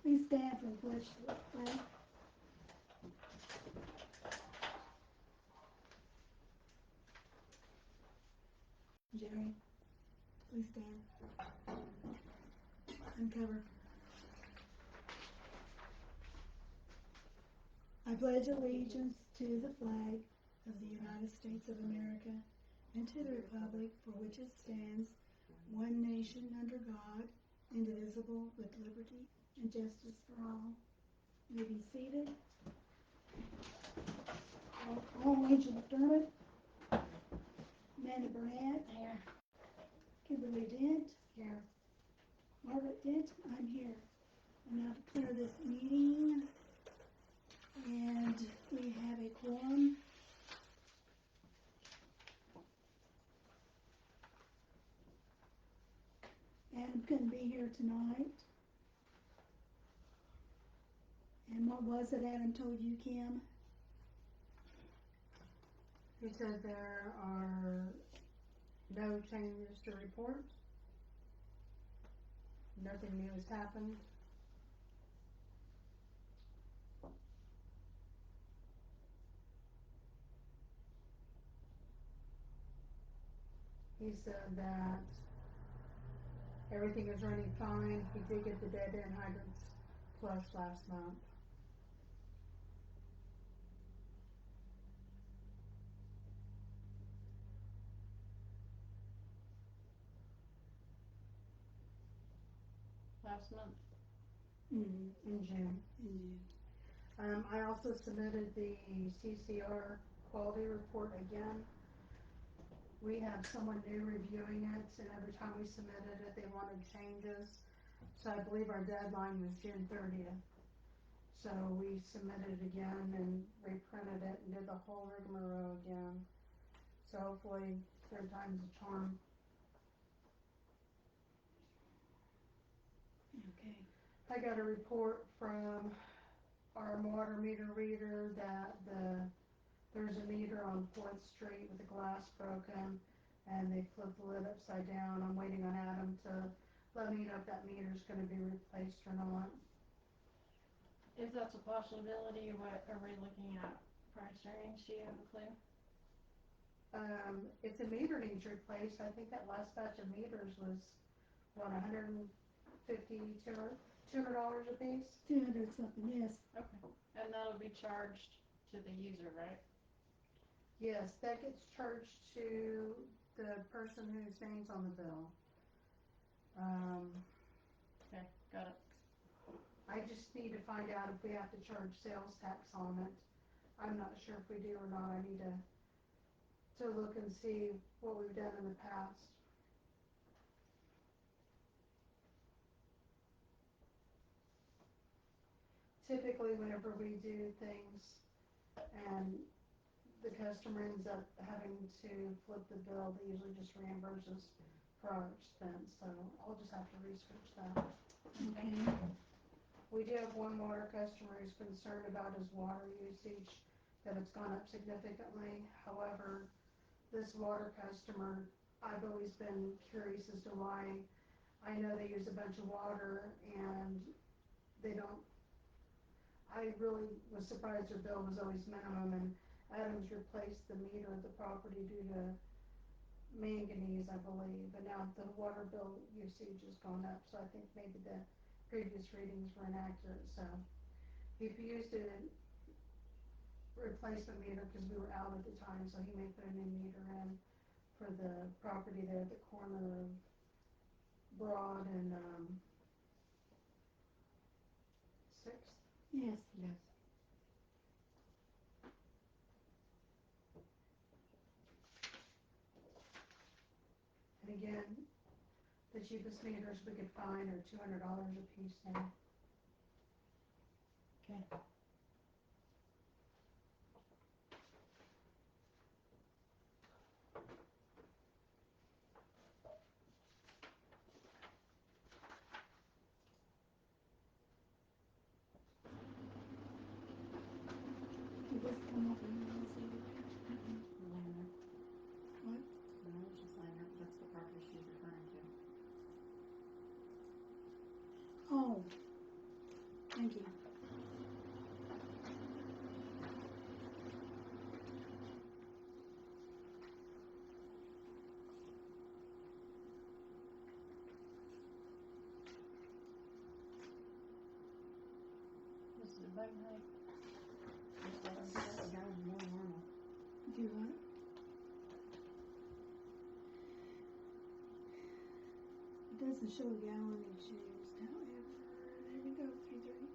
Please stand for the pledge to the flag. Jerry, please stand. Uncover. I pledge allegiance to the flag of the United States of America and to the republic for which it stands, one nation under God, indivisible, with liberty and justice for all. You may be seated. Call Angel McDermott, Amanda Burnett, here. Kimberly Dent, here. Margaret Dent, I'm here. I now declare this meeting, and we have a quorum. Adam couldn't be here tonight. And what was it Adam told you, Kim? He said there are no changes to report. Nothing new has happened. He said that everything is running fine. He did get the dead end hydrants flushed last month. Last month. In June. I also submitted the CCR quality report again. We have someone new reviewing it, and every time we submitted it, they wanted changes. So I believe our deadline was June 30th. So we submitted it again and reprinted it and did the whole rigmarole again. So hopefully third time's a charm. Okay. I got a report from our water meter reader that there's a meter on 4th Street with the glass broken, and they flipped the lid upside down. I'm waiting on Adam to let me know if that meter's going to be replaced or not. If that's a possibility, what are we looking at? Price range? Do you have a clue? If the meter needs replaced, I think that last batch of meters was, what, $150, $200 a piece? 200 something, yes. Okay. And that'll be charged to the user, right? Yes, that gets charged to the person whose name's on the bill. Okay, got it. I just need to find out if we have to charge sales tax on it. I'm not sure if we do or not. I need to look and see what we've done in the past. Typically, whenever we do things and the customer ends up having to flip the bill, they usually just reimburse us for our expense. So I'll just have to research that. Okay. We do have one water customer who's concerned about his water usage, that it's gone up significantly. However, this water customer, I've always been curious as to why. I know they use a bunch of water and they don't. I really was surprised their bill was always minimum, and Adams replaced the meter at the property due to manganese, I believe, but now the water bill usage has gone up, so I think maybe the previous readings were inaccurate. So he used a replacement meter because we were out at the time, so he may put a new meter in for the property there at the corner of Broad and 6th. Yes. Yes. And again, the cheapest meters we could find are $200 a piece now. Okay. Did this come up in the city? What? No, it's just Liner. That's the property she's referring to. Oh. pipe height? That's a gallon more normal. Do what? It doesn't show gallonage used, however, there we go, 330,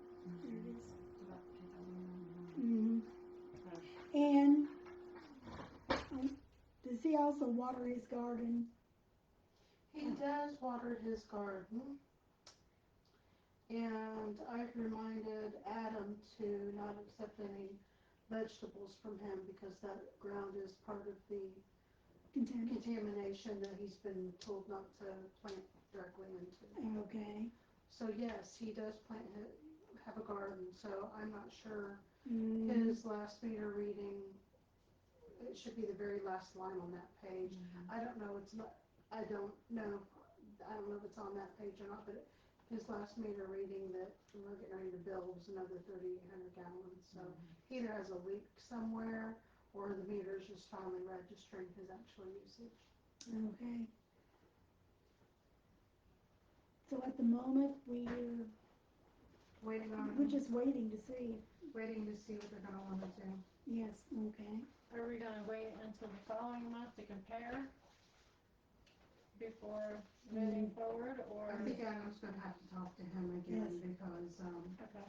there it is. It's about 2,000 more. Mm-hmm. And, does he also water his garden? He does water his garden. And I've reminded Adam to not accept any vegetables from him because that ground is part of the Contaminant? contamination that he's been told not to plant directly into. Okay. So yes, he does have a garden, so I'm not sure Mm, his last meter reading, it should be the very last line on that page. I don't know, I don't know if it's on that page or not, but his last meter reading that we're getting ready to build was another 3,800 gallons, so he either has a leak somewhere or the meter's just finally registering his actual usage. okay. So at the moment, we're just waiting to see. Waiting to see what they're gonna wanna do. Yes, okay. Are we gonna wait until the following month to compare before moving forward, or? I think Adam's gonna have to talk to him again Yes. because, Okay,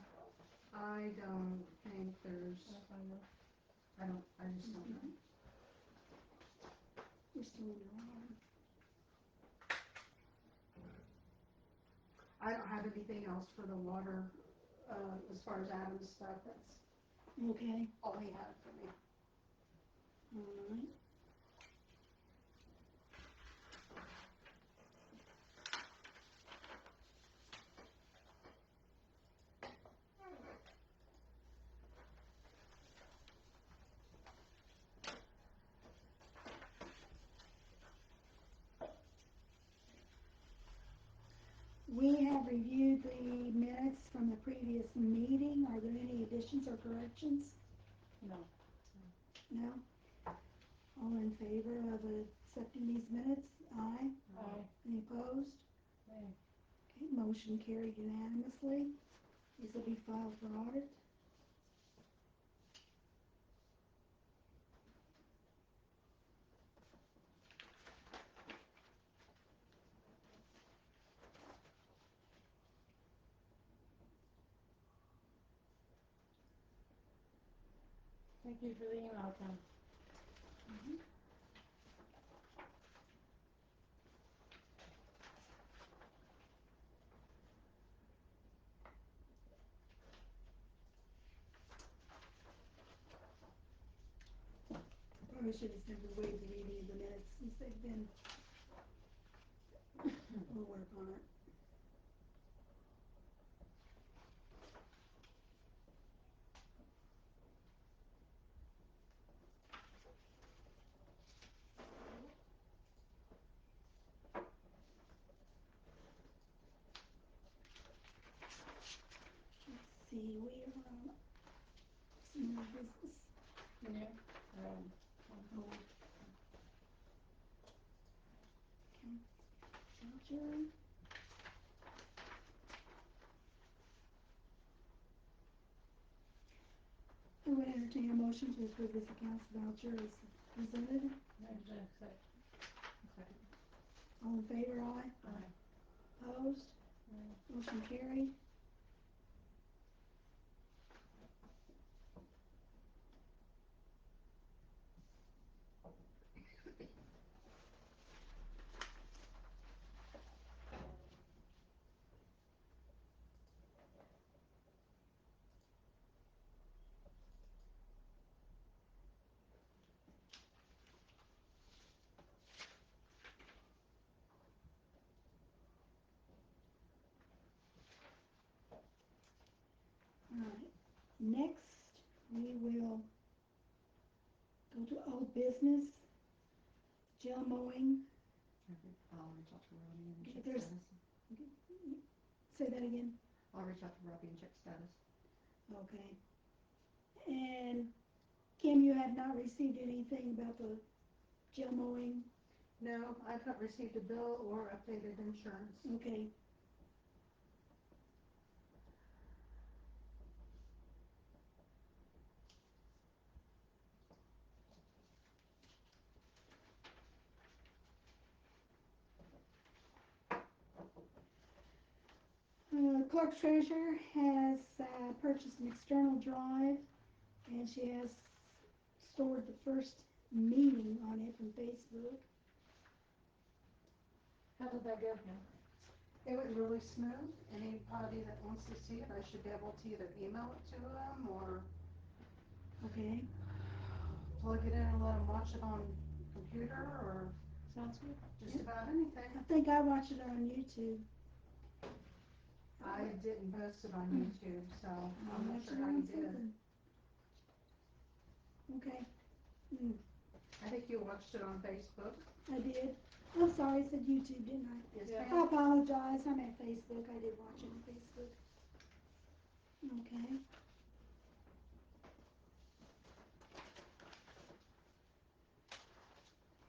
I don't think there's, that's fine then. I just don't know. We're still underwater. I don't have anything else for the water, as far as Adam's stuff, that's Okay, all he had for me. all right. We have reviewed the minutes from the previous meeting. Are there any additions or corrections? No. No? All in favor of accepting these minutes? Aye. Aye. Any opposed? Aye. Okay, motion carried unanimously. These will be filed for audit. Thank you for the email, Tim. Probably should have simply waived the reading of the minutes since they've been, we'll work on it. Let's see, we are on some more business. Yeah. Voucher. I would entertain a motion to approve this accounts voucher as presented. Second. All in favor, aye? Aye. Opposed? Aye. Motion carried. Alright, next we will go to old business, gel mowing. I'll reach out to Robbie and Okay, check there's- status. Say that again. I'll reach out to Robbie and check status. Okay. And Kim, you have not received anything about the gel mowing? No, I've not received a bill or updated insurance. Okay. clerk treasurer has purchased an external drive, and she has stored the first meeting on it from Facebook. How did that go, Pam? It went really smooth. Anybody that wants to see it, I should be able to either email it to them or Okay. plug it in and let them watch it on computer or Sounds good. just about anything. I think I watched it on YouTube. I didn't post it on YouTube, so I I'm not watched sure it how on you did it. something. Okay. I think you watched it on Facebook. I did. I'm sorry, I said YouTube, didn't I? Yes, Yeah. I ma'am. apologize. I meant Facebook. I did watch it on Facebook. Okay.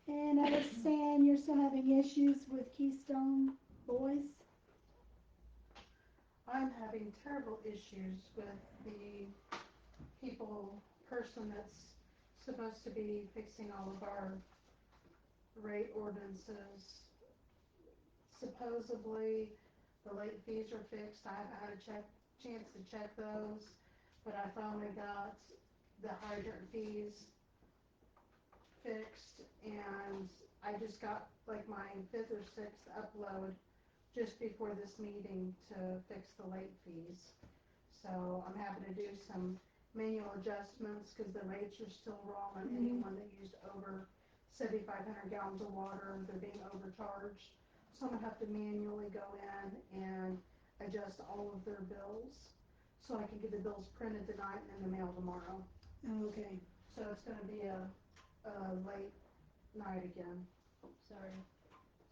And I understand you're still having issues with Keystone Boys. I'm having terrible issues with the person that's supposed to be fixing all of our rate ordinances. Supposedly, the late fees are fixed. I haven't had a chance to check those, but I finally got the hydrant fees fixed, and I just got like my 5th or 6th upload just before this meeting to fix the late fees. So I'm having to do some manual adjustments because the rates are still wrong on anyone that used over 7,500 gallons of water. They're being overcharged. So I'm gonna have to manually go in and adjust all of their bills so I can get the bills printed tonight and in the mail tomorrow. Okay. So it's gonna be a late night again. Sorry.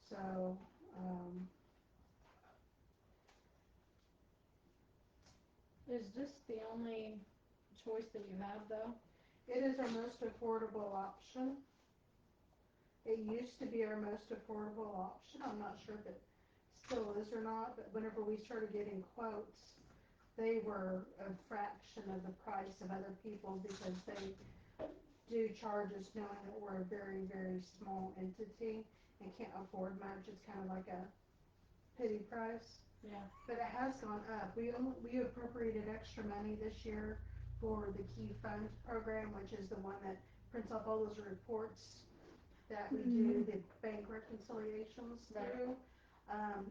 So, Is this the only choice that you have, though? it is our most affordable option. It used to be our most affordable option. I'm not sure if it still is or not, but whenever we started getting quotes, they were a fraction of the price of other people because they do charge us knowing that we're a very, very small entity and can't afford much. It's kind of like a pity price. Yeah. But it has gone up. We appropriated extra money this year for the Key Fund program, which is the one that prints off all those reports that we do the bank reconciliations through.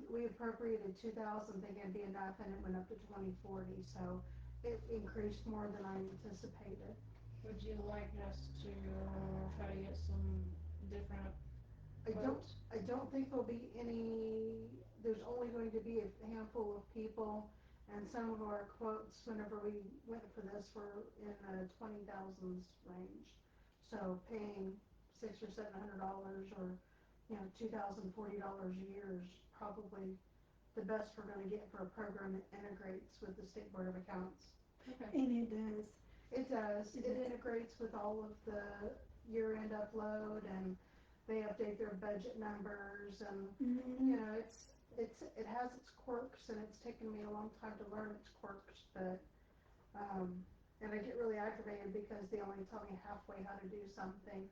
We appropriated 2,000 thinking it'd be enough, and it went up to 2040. So it increased more than I anticipated. Would you like us to try to get some different quotes? I don't think there'll be any. There's only going to be a handful of people, and some of our quotes, whenever we went for this, were in the 20,000s range. So paying $600 or $700, or $2,040 a year is probably the best we're going to get for a program that integrates with the State Board of Accounts. Okay. And it does. It does. It integrates with all of the year-end upload, and they update their budget numbers, and it has its quirks, and it's taken me a long time to learn its quirks, but and I get really aggravated because they only tell me halfway how to do something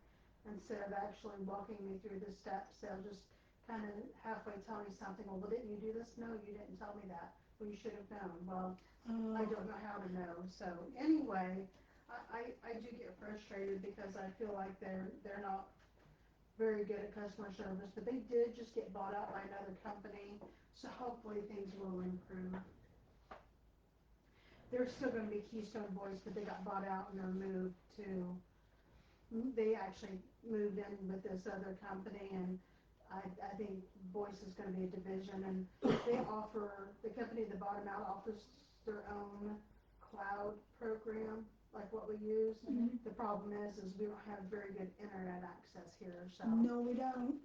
instead of actually walking me through the steps. They'll just kind of halfway tell me something. Well, didn't you do this? No, you didn't tell me that. Well, you should have known. Well, I don't know how to know. So anyway, I do get frustrated because I feel like they're not very good at customer service, but they did just get bought out by another company, so hopefully things will improve. They're still going to be Keystone Boys, but they got bought out and they're moved to. They actually moved in with this other company, and I think Boyce is going to be a division, and they offer, the company that bought them out offers their own cloud program, like what we use. The problem is we don't have very good internet access here, so. No, we don't.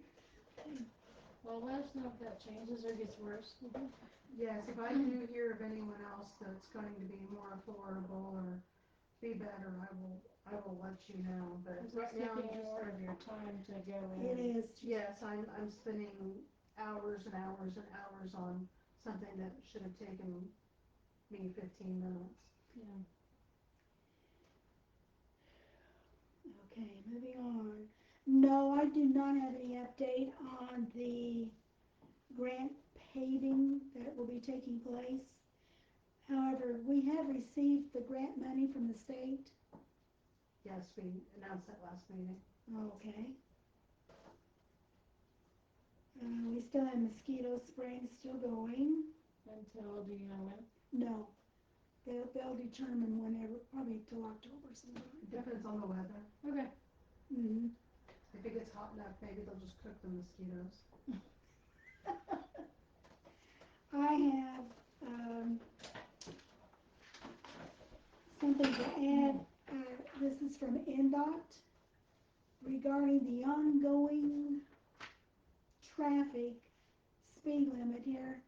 Well, let us know if that changes or gets worse. Yes, if I do hear of anyone else that's going to be more affordable or be better, I will let you know, but Is right this now, taking more of your time to go in? It is. yes, I'm spending hours and hours and hours on something that should have taken me 15 minutes. Yeah. Okay, moving on. No, I do not have any update on the grant paving that will be taking place. However, we have received the grant money from the state. Yes, we announced that last meeting. Okay. We still have mosquito spraying still going. Until, do you know when? No, they'll determine whenever, probably till October sometime. It depends on the weather. Okay. Mm-hmm. If it gets hot enough, maybe they'll just cook the mosquitoes. I have something to add. This is from NDOT regarding the ongoing traffic speed limit here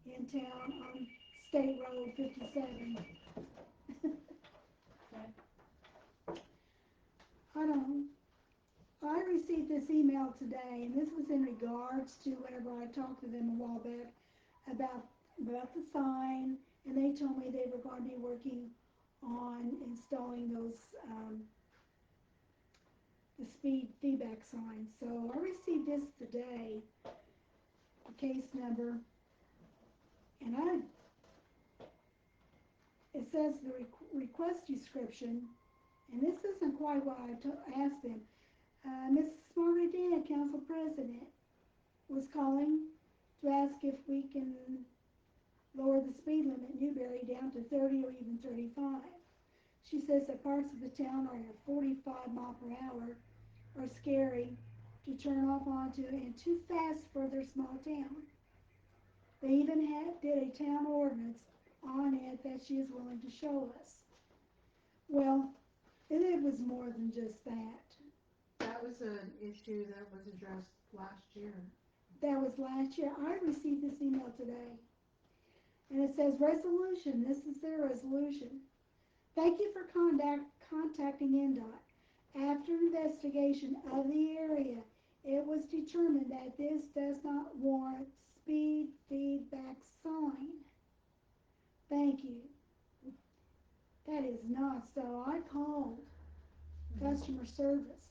in town on State Road 57. I received this email today, and this was in regards to whenever I talked to them a while back about the sign, and they told me they were going to be working on installing those the speed feedback signs. So I received this today, the case number, and it says the request description, and this isn't quite what I asked them. Mrs. Margaret Dan, Council President, was calling to ask if we can lower the speed limit in Newberry down to 30 or even 35. She says that parts of the town are at 45 mile per hour are scary to turn off onto and too fast for their small town. They even did a town ordinance on it that she is willing to show us. Well, it was more than just that. That was an issue that was addressed last year. That was last year. I received this email today. And it says, resolution. This is their resolution. Thank you for contacting NDOT. After investigation of the area, it was determined that this does not warrant speed feedback sign. Thank you. That is not so. I called customer service.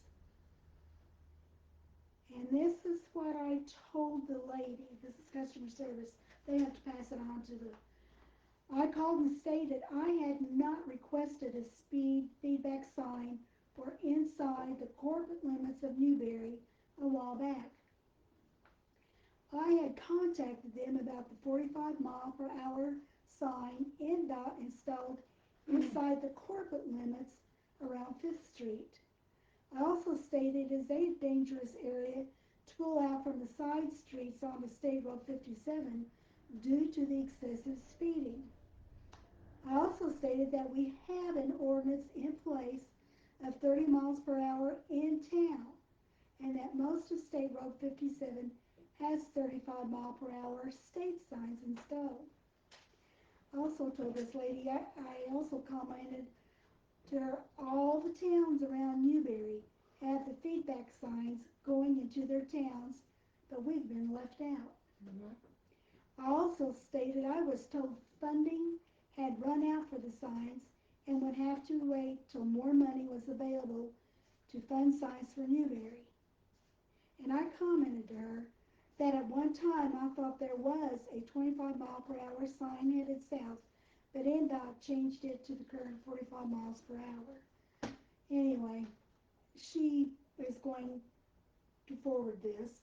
And this is what I told the lady. This is customer service. They have to pass it on to the... I called and stated I had not requested a speed feedback sign for inside the corporate limits of Newberry a while back. I had contacted them about the 45 mile per hour sign NDOT installed inside the corporate limits around 5th Street. I also stated it is a dangerous area to pull out from the side streets onto State Road 57 due to the excessive speeding. I also stated that we have an ordinance in place of 30 miles per hour in town, and that most of State Road 57 has 35 mile per hour state signs installed. I also told this lady, I also commented to her, all the towns around Newberry have the feedback signs going into their towns, but we've been left out. Mm-hmm. I also stated I was told funding had run out for the signs and would have to wait till more money was available to fund signs for Newberry. And I commented to her that at one time I thought there was a 25 mile per hour sign headed south, but NDOT changed it to the current 45 miles per hour. Anyway, she is going to forward this.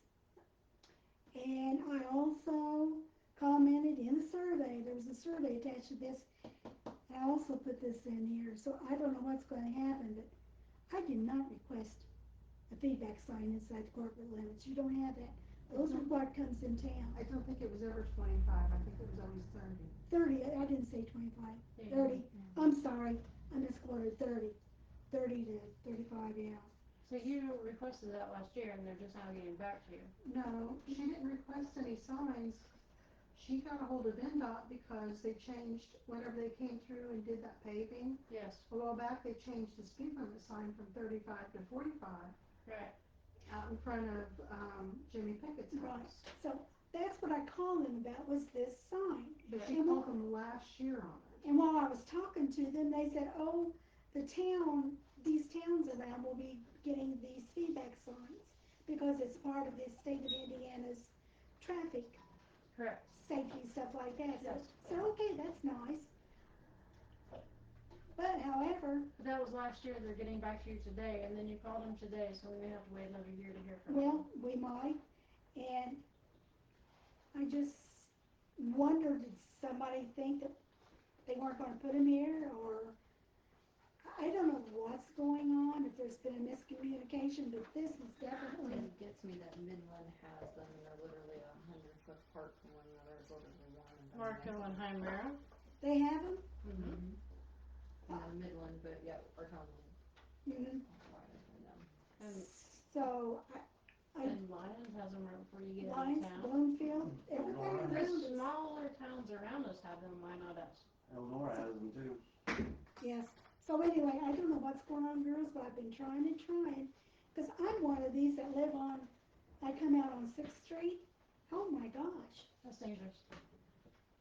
And I also commented in the survey, there was a survey attached to this, and I also put this in here, so I don't know what's going to happen, but I did not request a feedback sign inside the corporate limits. You don't have that. Those are what comes in town. I don't think it was ever 25. I think it was always 30. 30, I didn't say 25. Yeah. 30, I'm sorry, I misquoted 30. 30 to 35, yeah. So you requested that last year, and they're just now getting back to you. No, she didn't request any signs. She got a hold of NDOT because they changed, whenever they came through and did that paving, Yes. a while back, they changed the speed limit sign from 35 to 45 Right. out in front of Jimmy Pickett's Right. house. So that's what I called them about, was this sign. But she And called them last year on it. And while I was talking to them, they said, oh, these towns around will be getting these feedback signs because it's part of the state of Indiana's traffic Correct. safety, stuff like that. Yes. So okay, that's nice. But however, But that was last year, they're getting back to you today, and then you called them today, so we may have to wait another year to hear from them. well, we might, and I just wondered, did somebody think that they weren't gonna put them here, or I don't know what's going on, if there's been a miscommunication, but this is definitely, It gets me that Midland has them, and they're literally 100 foot apart from one another, it's literally one. And then the Marco next and one. Hymera. they have them? Mm-hmm. And then Midland, but yeah, our town will Mhm. quiet between them. And, So, and Lyons has them right before you get into Lyons, town. Bloomfield, everybody Elnora. The around us, smaller towns around us have them, why not us? Elnora has them too. yes. So anyway, I don't know what's going on, girls, but I've been trying and trying, cause I'm one of these that live on, I come out on 6th Street, oh my gosh. That's dangerous.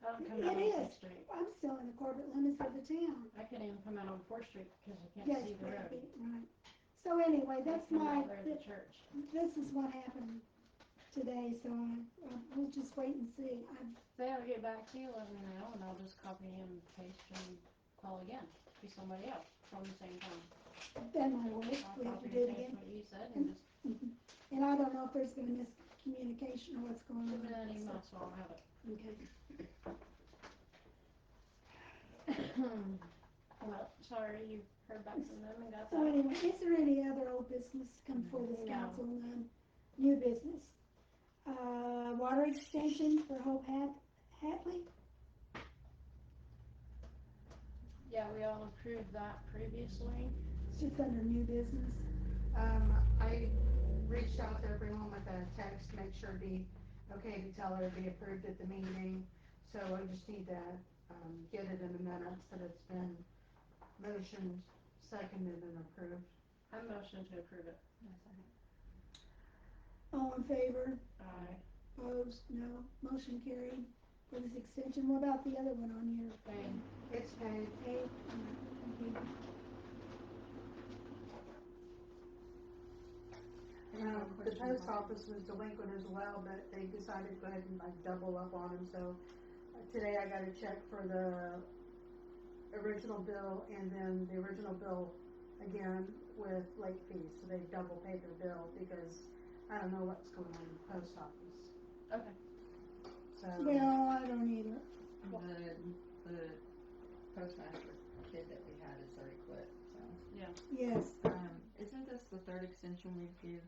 I don't come It out on is. 6th Street. I'm still in the corporate limits of the town. I can't even come out on 4th Street because you can't Yes, see the road. right. So anyway, that's I come my, out there at the church. this is what happened today, so we'll just wait and see. If I'll get back to you, let me know, and I'll just copy and paste and call again. Be somebody else from the same town. That might work, I'll we have to copy do it and paste again. what you said and just And I don't know if there's been a miscommunication or what's going on. give me that email so I'll have it. Okay. Well, sorry, you heard back from them and got So that. anyway, is there any other old business to come before this No. council? None. New business. Water extension for Hope Hatley? Yeah, we all approved that previously. It's just under new business. I reached out to everyone with a text to make sure it'd be okay to tell her it'd be approved at the meeting. So I just need to, get it in the minutes that it's been motioned, seconded, and approved. I motion to approve it. All in favor? Aye. Opposed? No. Motion carried for this extension. What about the other one on here? Paid. It's paid. Paid? Thank you. The post office was delinquent as well, but they decided to go ahead and like double up on them, so today I got a check for the original bill and then the original bill again with late fees, so they double paid their bill because I don't know what's going on in the post office, Okay. so. Well, I don't either. The postmaster kid that we had has already quit, so. Yes. Isn't this the third extension we've give?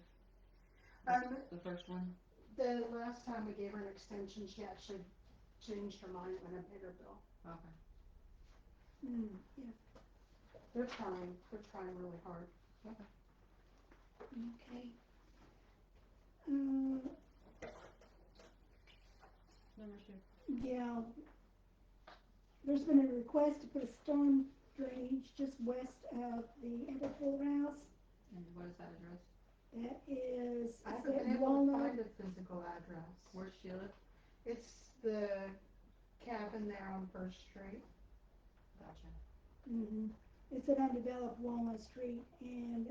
The first one? The last time we gave her an extension, she actually changed her mind when I paid her bill. Okay. Yeah. They're trying really hard. Okay. Number 2. Yeah. There's been a request to put a storm drainage just west of the Everpool House. And what is that address? That is, I is haven't it been able to Walnut? find a physical address. Where's she live? It's the cabin there on First Street. Gotcha. It's an undeveloped Walnut Street, and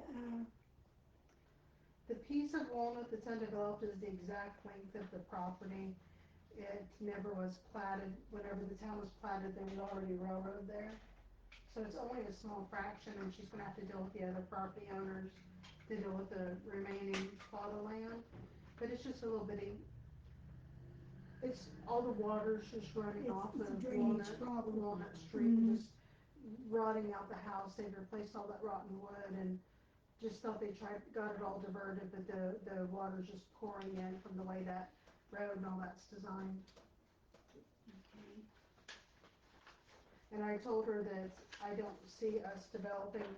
The piece of Walnut that's undeveloped is the exact length of the property. It never was platted. Whenever the town was platted, there was already railroad there. So it's only a small fraction, and she's gonna have to deal with the other property owners to deal with the remaining plot of land. But it's just a little bitty, it's, all the water's just running off it's a of drainage problem. Walnut Street, and Mhm. just rotting out the house. They've replaced all that rotten wood and just thought they got it all diverted, but the water's just pouring in from the way that road and all that's designed. And I told her that I don't see us developing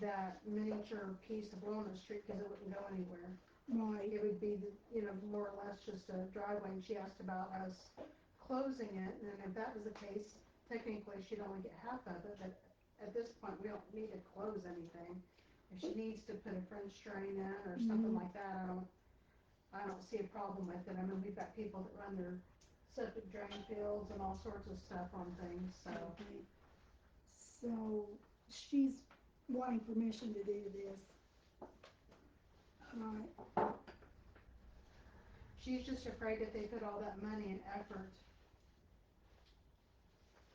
that miniature piece of Walnut Street because it wouldn't go anywhere. Right. It would be, more or less just a driveway, and she asked about us closing it, and if that was the case, technically she'd only get half of it, but at this point, we don't need to close anything. If she needs to put a French drain in or something like that, I don't see a problem with it. I mean, we've got people that run their septic drain fields and all sorts of stuff on things, so. Okay. So she's wanting permission to do this. Right. She's just afraid if they put all that money and effort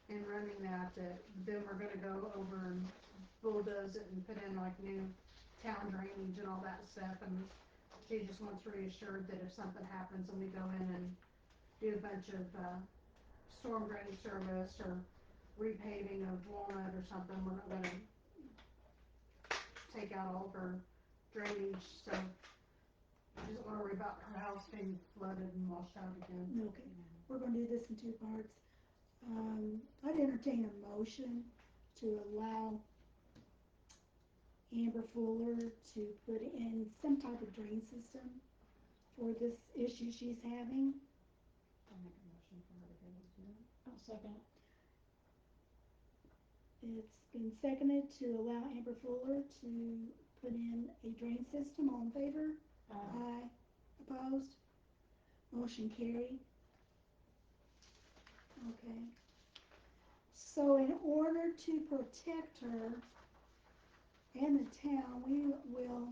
and running that, then we're gonna go over and bulldoze it and put in like new town drainage and all that stuff, and she just wants reassured that if something happens and we go in and do a bunch of, storm drainage service or repaving of Walnut or something, we're not gonna take out all of her drainage, so she doesn't wanna worry about her house being flooded and washed out again. Okay, we're gonna do this in two parts. I'd entertain a motion to allow Amber Fuller to put in some type of drain system for this issue she's having. I'll make a motion for her to be able to do that. I'll second it. It's been seconded to allow Amber Fuller to put in a drain system. All in favor? Aye. Opposed? Motion carried. Okay. So in order to protect her and the town, we will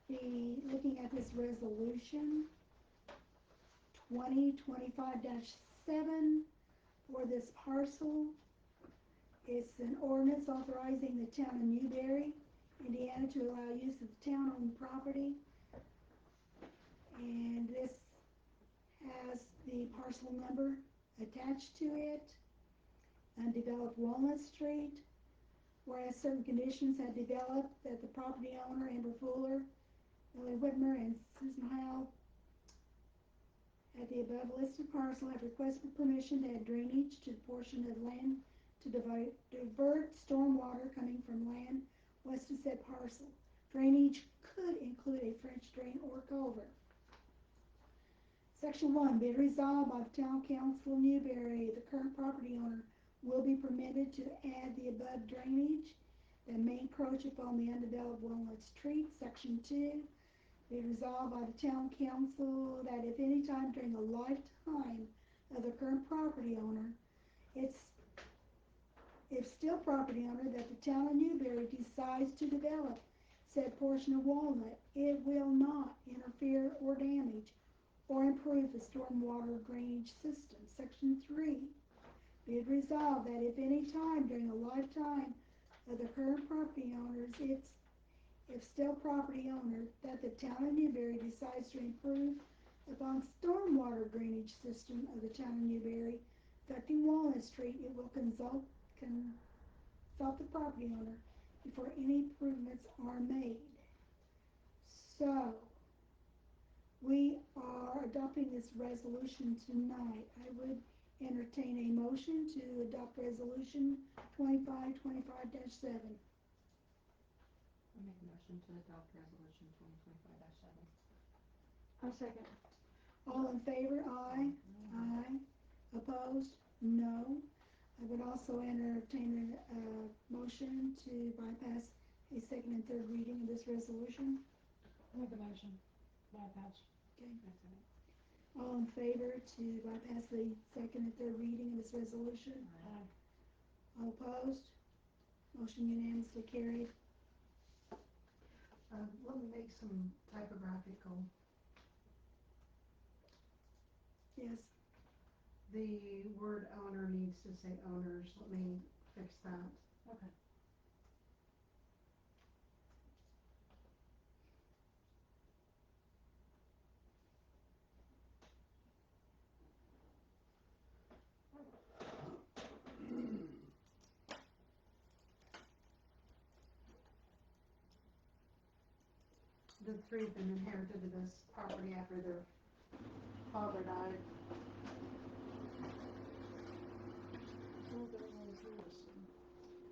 be looking at this resolution 2025-7 for this parcel. It's an ordinance authorizing the town of Newberry, Indiana, to allow use of the town-owned property. And this has the parcel number attached to it. Undeveloped Walnut Street, whereas certain conditions had developed that the property owner, Amber Fuller, Lily Whitmer, and Susan Howell, at the above listed parcel have requested permission to add drainage to the portion of land to divert stormwater coming from land west of said parcel. Drainage could include a French drain or culvert. Section 1, be it resolved by the Town Council of Newberry, the current property owner will be permitted to add the above drainage that may encroach upon the undeveloped Walnut Street. Section 2, be it resolved by the Town Council that if any time during the lifetime of the current property owner, if still property owner, that the town of Newberry decides to develop said portion of Walnut, it will not interfere or damage or improve the stormwater drainage system. Section 3, be it resolved that if any time during the lifetime of the current property owners, if still property owner, that the town of Newberry decides to improve upon stormwater drainage system of the town of Newberry affecting Walnut Street, it will consult the property owner before any improvements are made. So, we are adopting this resolution tonight. I would entertain a motion to adopt resolution 2525-7. I'll make a motion to adopt resolution 2025-7. I'll second. All in favor? Aye. Aye. Opposed? No. I would also entertain a motion to bypass a second and third reading of this resolution. Make a motion. Bypass. Okay. That's it. All in favor to bypass the second and third reading of this resolution? Aye. All opposed? Motion unanimously carried. Let me make some typographical. Yes. The word owner needs to say owners. Let me fix that. Okay. The three have been inherited to this property after their father died.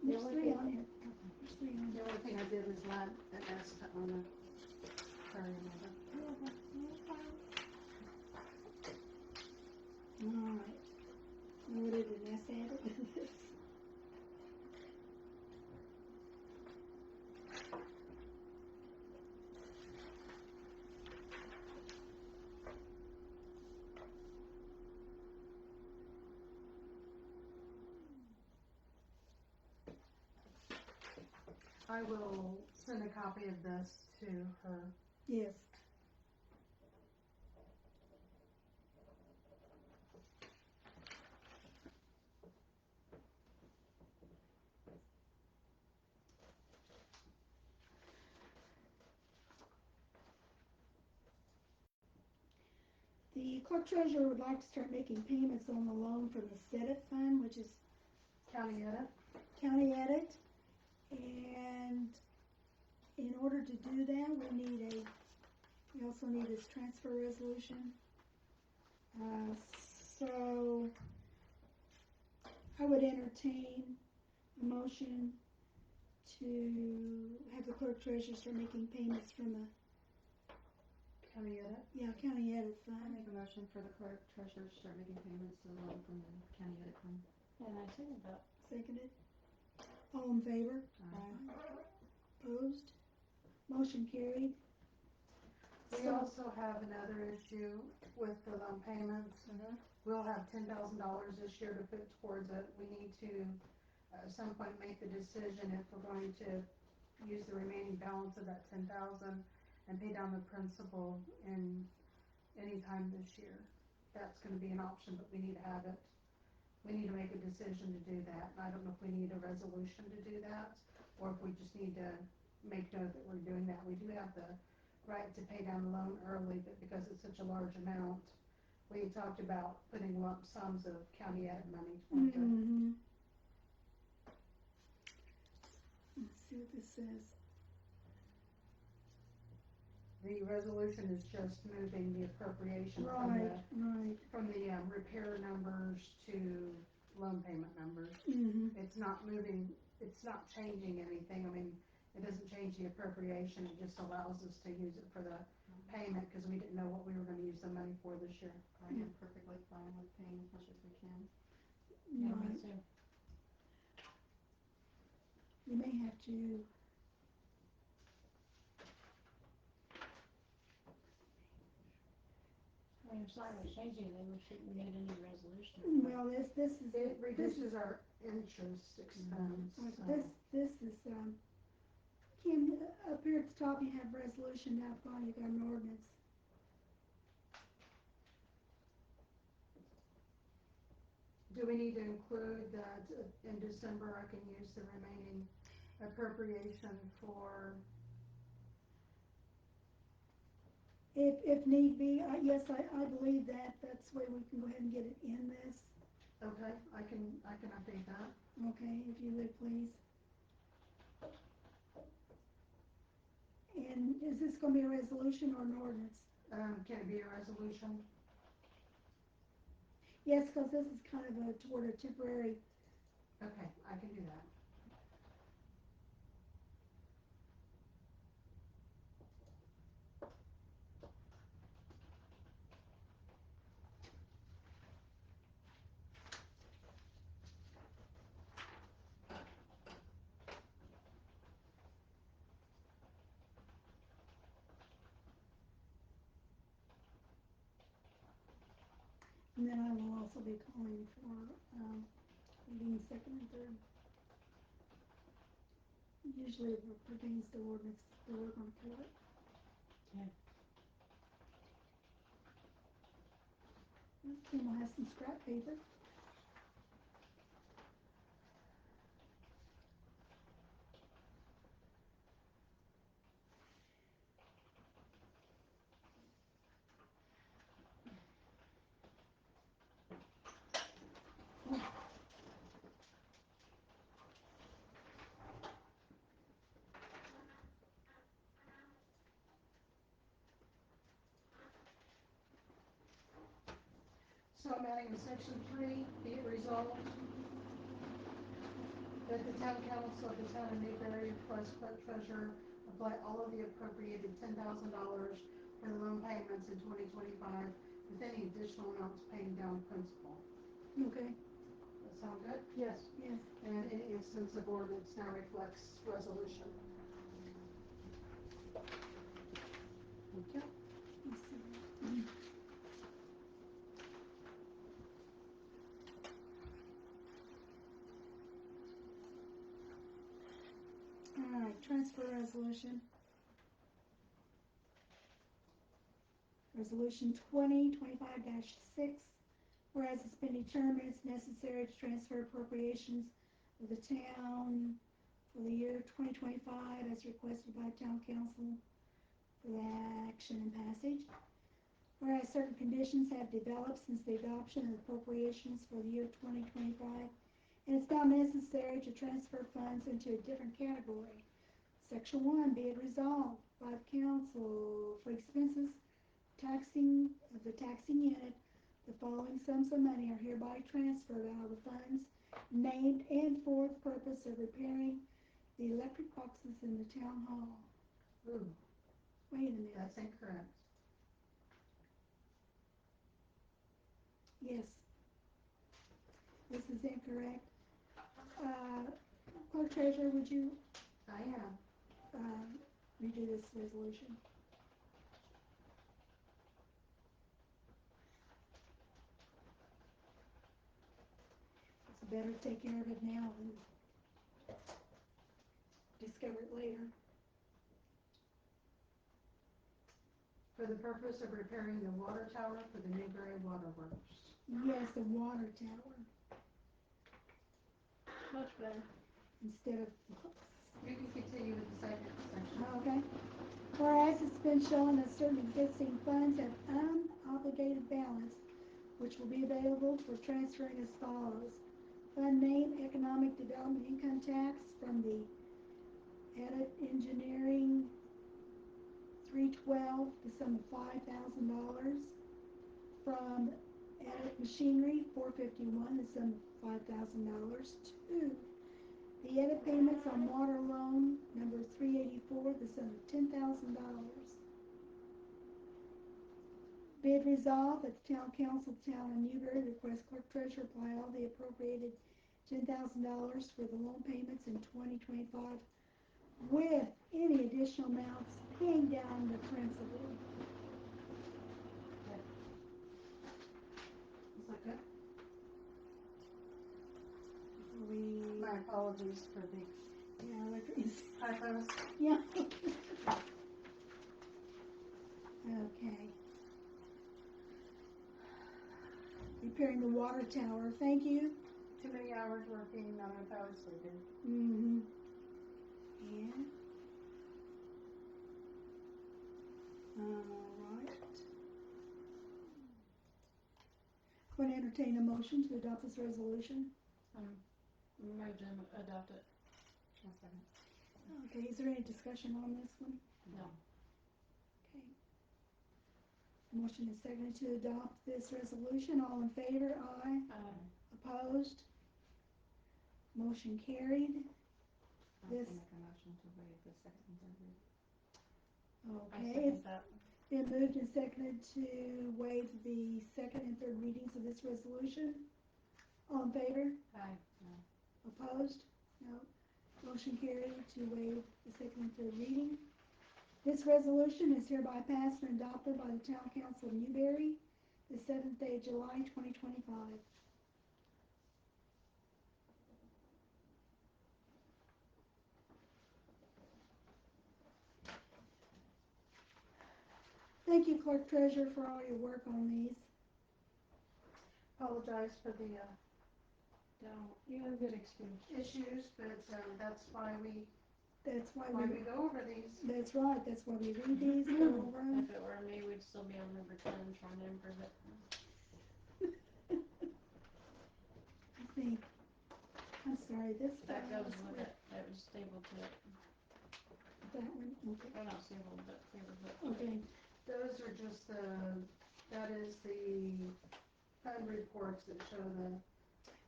There's three on here. There's three on The here. only thing I did was let an S to owner. Sorry, Amanda. Alright. What did an S added to this? I will send a copy of this to her. Yes. The clerk treasurer would like to start making payments on the loan from the SEDIT fund, which is County edit? county edit. And in order to do that, we also need this transfer resolution. So I would entertain a motion to have the clerk treasurer start making payments from the, County edit? county edit I fund. make a motion for the clerk treasurer to start making payments to the loan from the county edit fund. And I second that. Seconded. All in favor? Opposed? Motion carried. We So- also have another issue with the loan payments. We'll have $10,000 this year to put towards it. We need to, at some point, make the decision if we're going to use the remaining balance of that 10,000 and pay down the principal in any time this year. That's gonna be an option, but we need to have it. We need to make a decision to do that. I don't know if we need a resolution to do that, or if we just need to make note that we're doing that. We do have the right to pay down the loan early, but because it's such a large amount, we talked about putting lump sums of county edit money towards it. Mm-hmm. Let's see what this says. The resolution is just moving the appropriation Right. from the repair numbers to loan payment numbers. Mm-hmm. It's not moving, it's not changing anything. I mean, it doesn't change the appropriation, it just allows us to use it for the payment, because we didn't know what we were gonna use the money for this year. I am perfectly fine with paying as much as we can. Yeah, me Right. too. We may have to. I mean, if it's not gonna change anything, we shouldn't need any resolution. Well, this is It reduces our interest expense. this is Kim, up here at the top you have resolution, now below you got an ordinance. Do we need to include that in December I can use the remaining appropriation for, If need be, yes, I believe that's the way we can go ahead and get it in this. okay, I can update that. Okay, if you would please. And is this gonna be a resolution or an ordinance? Can it be a resolution? Yes, cause this is kind of toward a temporary, Okay, I can do that. and then I will also be calling for, meeting second and third. Usually if it pertains to ordinance, we're gonna cover it. Okay. Kim will have some scrap paper. So I'm adding in section 3, be it resolved that the town council of the town of Newberry requests clerk treasurer apply all of the appropriated $10,000 for the loan payments in 2025 with any additional amounts paying down principal. Okay, That sound good? Yes. yes. And in instance of ordinance now reflects resolution. Thank you. Let's see. All right, transfer resolution. Resolution 2025-6, whereas it's been determined it's necessary to transfer appropriations of the town for the year 2025 as requested by town council for the action and passage. Whereas certain conditions have developed since the adoption of appropriations for the year 2025, and it's now necessary to transfer funds into a different category. Section 1, be it resolved by the council for expenses of the taxing unit, the following sums of money are hereby transferred out of the funds named and for the purpose of repairing the electric boxes in the town hall. Ooh, Wait a minute. that's incorrect. Yes. This is incorrect. Clerk Treasurer, would you I am. redo this resolution? It's better to take care of it now than discover it later. For the purpose of repairing the water tower for the Newberry Water Works. Yes, the water tower Much better. instead of. You can continue with the second section. Okay. Whereas it's been shown that certain existing funds have unobligated balance, which will be available for transferring as follows. Fund name Economic Development Income Tax from the Edit Engineering 312, the sum of $5,000. From Edit Machinery 451, the sum of $5,000. To the edit payments on water loan number 384, the sum of $10,000. Be it resolved that the town council, town of Newberry, request clerk treasurer apply all the appropriated $10,000 for the loan payments in 2025 with any additional amounts paying down the principal. Is that good? We, My apologies for the typos. yeah. Okay. Repairing the water tower, thank you. Too many hours working, not enough hours sleeping. Mm-hmm. And. Alright. I'm going to entertain a motion to adopt this resolution. Move to adopt it. Okay, is there any discussion on this one? No. Okay. Motion is seconded to adopt this resolution. All in favor? Aye. Opposed? Motion carried. I This- can make a motion to waive the second and third reading. I Okay, second it's that. been moved and seconded to waive the second and third readings of this resolution. All in favor? Aye. Opposed? No. Motion carried to waive the second and third reading. This resolution is hereby passed and adopted by the Town Council of Newberry the 7th day of July, 2025. Thank you, Clerk Treasurer, for all your work on these. Apologize for the No, you have a good excuse. issues, but that's why we That's why why we, we go over these. that's right, that's why we read these, go over them. If it were me, we'd still be on number 10 trying to improve it. I think, I'm sorry, this That file goes is with with it. It was stable to it. that one, okay. Well, not stable, but favorable. Okay, Those are just that is the fund reports that show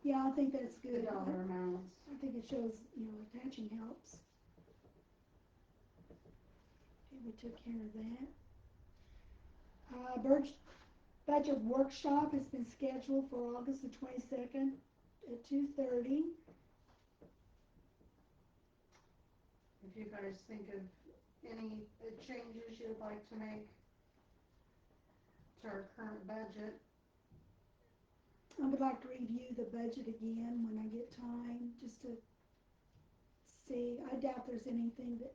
yeah, I think that's the good. dollar amounts. I think it shows, attaching helps. Okay, we took care of that. Budget workshop has been scheduled for August the 22nd at 2:30. If you guys think of any changes you'd like to make to our current budget, I would like to review the budget again when I get time, just to see. I doubt there's anything that,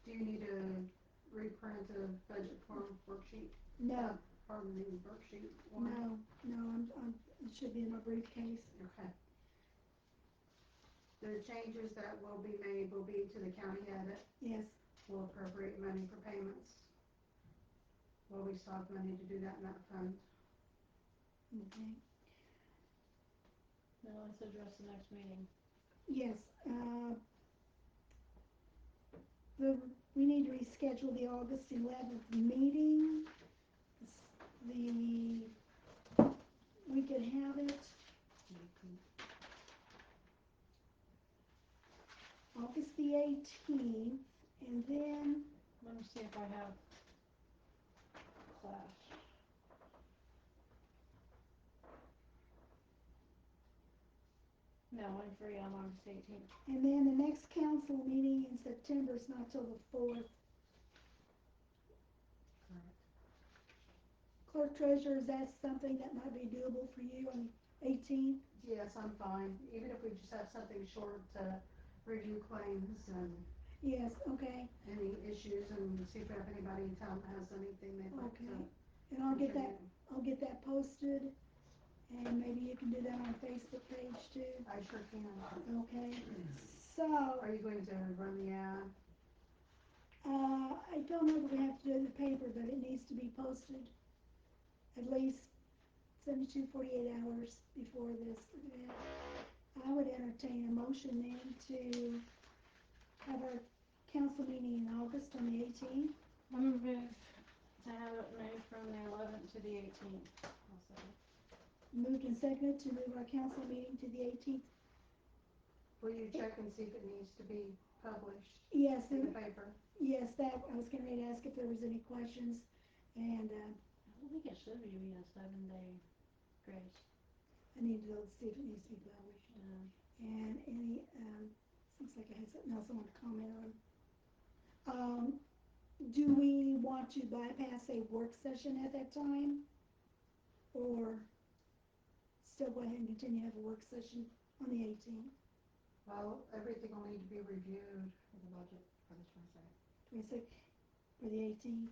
do you need to reprint a budget form worksheet? no, Pardon me, worksheet form? no, it should be in my briefcase. Okay. The changes that will be made will be to the county edit. Yes, Will appropriate money for payments. Will we still have money to do that in that fund? Okay. Now let's address the next meeting. Yes, we need to reschedule the August 11th meeting. We could have it August the 18th, and then, Let me see if I have class. No, I'm free on August 18th. and then the next council meeting in September is not till the 4th. Clerk treasurer, is that something that might be doable for you on the 18th? Yes, I'm fine, even if we just have something short to review claims and Yes, okay, any issues and see if we have anybody in town that has anything they'd like okay. to. And I'll get that, contribute. posted, and maybe you can do that on Facebook page too, I sure can. okay? So, Are you going to run the ad? I don't know if we have to do it in the paper, but it needs to be posted at least 72, 48 hours before this event. I would entertain a motion then to have our council meeting in August on the 18th. I'm gonna move to have it moved from the 11th to the 18th. I'll second. Moved and seconded to move our council meeting to the 18th. Will you check and see if it needs to be published Yes, in and the paper? yes, that, I was getting ready to ask if there was any questions, and, I don't think it should be a 7-day grace. I need to see if it needs to be published. And any, seems like I had something else I want to comment on. Do we want to bypass a work session at that time? Or still go ahead and continue to have a work session on the 18th? Well, everything will need to be reviewed. For the budget for the 22nd. 26th for the 18th?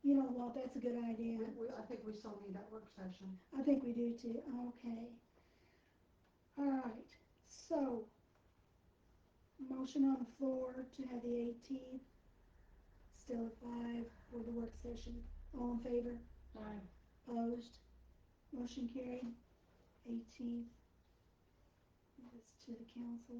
You know, Walt, that's a good idea. I think we still need that work session. I think we do too, okay. All right, so, motion on the floor to have the 18th, still at 5 for the work session. All in favor? Aye. Opposed? Motion carried. 18th. This to the council.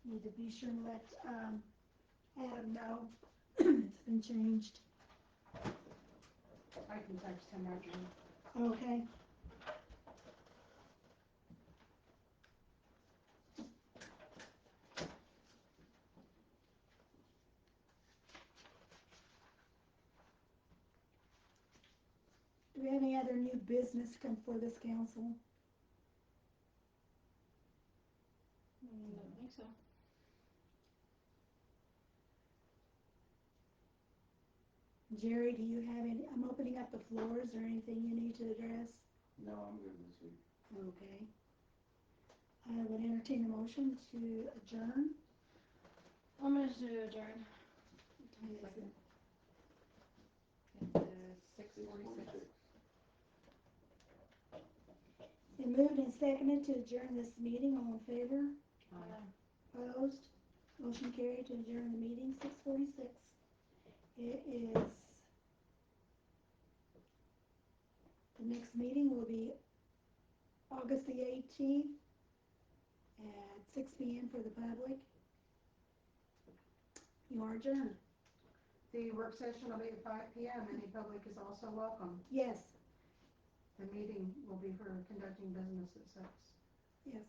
Need to be sure and let Adam know it's been changed. I can text him right now. Okay. Do we have any other new business to come before this council? Don't think so. Jerry, do you have any, I'm opening up the floors, or anything you need to address? No, I'm good this week. Okay. I would entertain a motion to adjourn. I'll move to adjourn. What time is it? It's 6:46. Been moved and seconded to adjourn this meeting, all in favor? Aye. Opposed? Motion carried to adjourn the meeting, 6:46. It is, the next meeting will be August the 18th at 6 p.m. for the public. You are adjourned. The work session will be at 5 p.m. Any public is also welcome. Yes, The meeting will be for conducting business at 6. yes.